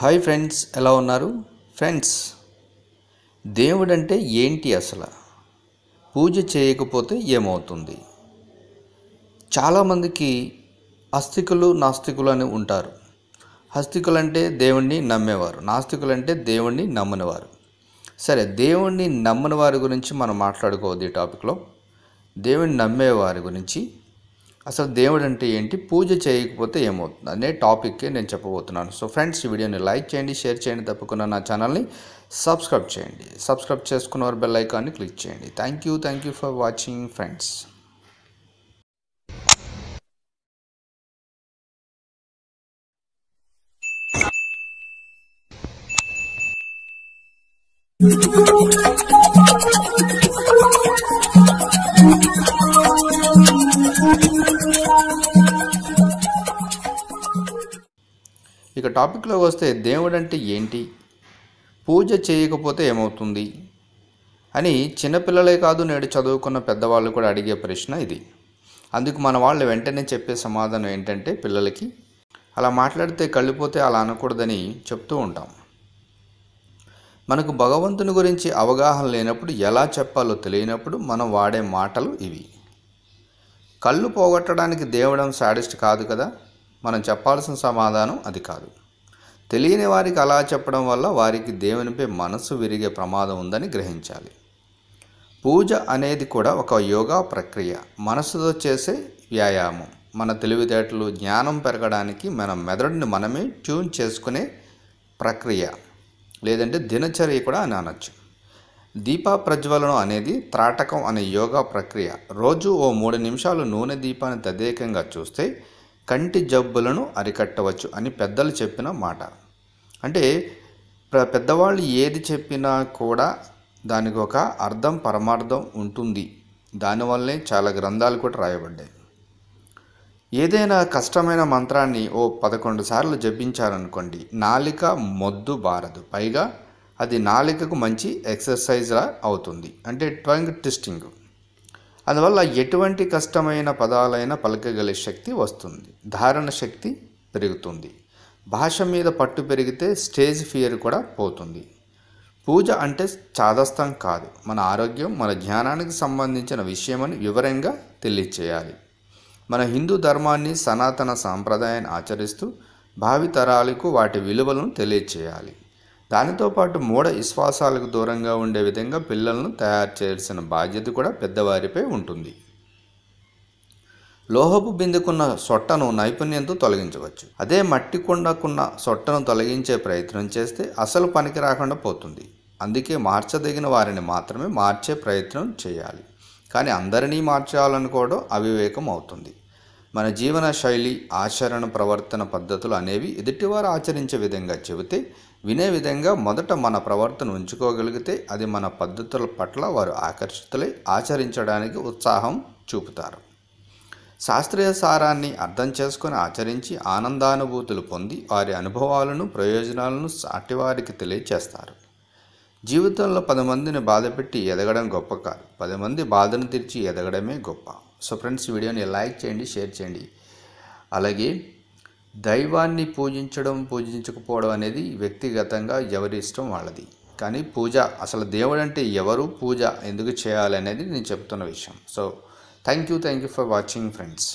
Hi friends, ఎలా ఉన్నారు friends? దేవుడంటే ఏంటి అసలు? పూజ చేయకపోతే ఏమవుతుంది? చాలామందికి ఆస్తికులు నాస్తికులు అని ఉంటారు. ఆస్తికులు అంటే దేవుణ్ణి నమ్మేవారు, నాస్తికులు అంటే దేవుణ్ణి నమ్మనివారు. సరే, దేవుణ్ణి నమ్మని వారి గురించి మనం మాట్లాడుకోవద్దు ఈ టాపిక్లో. దేవుణ్ణి నమ్మేవారి గురించి అసలు దేవుడు అంటే ఏంటి, పూజ చేయకపోతే ఏమవుతుంది అనే టాపిక్కి నేను చెప్పబోతున్నాను. సో ఫ్రెండ్స్, ఈ వీడియోని లైక్ చేయండి, షేర్ చేయండి, తప్పకుండా నా ఛానల్ని సబ్స్క్రైబ్ చేయండి. సబ్స్క్రైబ్ చేసుకున్న వారు బెల్ ఐకాన్ని క్లిక్ చేయండి. Thank you for watching friends. ఇక టాపిక్లో వస్తే, దేవుడు అంటే ఏంటి, పూజ చేయకపోతే ఏమవుతుంది అని చిన్నపిల్లలే కాదు, నేడు చదువుకున్న పెద్దవాళ్ళు కూడా అడిగే ప్రశ్న ఇది. అందుకు మన వాళ్ళు వెంటనే చెప్పే సమాధానం ఏంటంటే, పిల్లలకి అలా మాట్లాడితే కళ్ళిపోతే అలా అనకూడదని చెప్తూ ఉంటాం. మనకు భగవంతుని గురించి అవగాహన లేనప్పుడు, ఎలా చెప్పాలో తెలియనప్పుడు మనం వాడే మాటలు ఇవి. కళ్ళు పోగొట్టడానికి దేవుడం సాడిస్ట్ కాదు కదా. మనం చెప్పాల్సిన సమాధానం అది కాదు. తెలియని వారికి అలా చెప్పడం వల్ల వారికి దేవునిపై మనసు విరిగే ప్రమాదం ఉందని గ్రహించాలి. పూజ అనేది కూడా ఒక యోగా ప్రక్రియ, మనసుతో చేసే వ్యాయామం. మన తెలివితేటలు, జ్ఞానం పెరగడానికి మన మెదడుని మనమే ట్యూన్ చేసుకునే ప్రక్రియ, లేదంటే దినచర్య కూడా అని అనొచ్చు. దీప ప్రజ్వలనం అనేది త్రాటకం అనే యోగా ప్రక్రియ. రోజు ఓ 3 నిమిషాలు నూనె దీపాన్ని తదేకంగా చూస్తే కంటి జబ్బులను అరికట్టవచ్చు అని పెద్దలు చెప్పిన మాట. అంటే పెద్దవాళ్ళు ఏది చెప్పినా కూడా దానికి ఒక అర్థం, పరమార్థం ఉంటుంది. దానివల్లనే చాలా గ్రంథాలు కూడా రాయబడ్డాయి. ఏదైనా కష్టమైన మంత్రాన్ని ఓ 11 సార్లు జపించారనుకోండి, నాలిక మొద్దు బారదు. పైగా అది నాలికకు మంచి ఎక్సర్సైజ్లా అవుతుంది, అంటే టంగ్ ట్విస్టింగ్. అందువల్ల ఎటువంటి కష్టమైన పదాలైనా పలకగల శక్తి వస్తుంది, ధారణ శక్తి పెరుగుతుంది, భాష మీద పట్టు పెరిగితే స్టేజ్ ఫియర్ కూడా పోతుంది. పూజ అంటే చాదస్తం కాదు, మన ఆరోగ్యం, మన జ్ఞానానికి సంబంధించిన విషయమని వివరంగా తెలియచేయాలి. మన హిందూ ధర్మాన్ని, సనాతన సాంప్రదాయాన్ని ఆచరిస్తూ భావితరాలకు వాటి విలువలను తెలియచేయాలి. దానితో పాటు మూఢ విశ్వాసాలకు దూరంగా ఉండే విధంగా పిల్లలను తయారు చేయాల్సిన బాధ్యత కూడా పెద్దవారిపై ఉంటుంది. లోహపు బిందుకున్న సొట్టను నైపుణ్యంతో తొలగించవచ్చు. అదే మట్టి కుండకున్న సొట్టను తొలగించే ప్రయత్నం చేస్తే అసలు పనికి రాకుండా పోతుంది. అందుకే మార్చదగిన వారిని మాత్రమే మార్చే ప్రయత్నం చేయాలి. కానీ అందరినీ మార్చాలనుకోవడం అవివేకం అవుతుంది. మన జీవన శైలి, ఆచరణ, ప్రవర్తన పద్ధతులు అనేవి ఎదుటివారు ఆచరించే విధంగా చెబితే వినే విధంగా మొదట మన ప్రవర్తన ఉంచుకోగలిగితే అది మన పద్ధతుల పట్ల వారు ఆకర్షితులై ఆచరించడానికి ఉత్సాహం చూపుతారు. శాస్త్రీయ సారాన్ని అర్థం చేసుకొని ఆచరించి ఆనందానుభూతులు పొంది వారి అనుభవాలను, ప్రయోజనాలను సాటివారికి తెలియచేస్తారు. జీవితంలో 10 మందిని బాధపెట్టి ఎదగడం గొప్ప కాదు, 10 మంది బాధను తీర్చి ఎదగడమే గొప్ప. సో ఫ్రెండ్స్, ఈ వీడియోని లైక్ చేయండి, షేర్ చేయండి. అలాగే దైవాన్ని పూజించకపోవడం అనేది వ్యక్తిగతంగా ఎవరి ఇష్టం వాళ్ళది. కానీ పూజ, అసలు దేవుడు అంటే ఎవరు, పూజ ఎందుకు చేయాలి అనేది నేను చెప్తున్న విషయం. So thank you for watching friends.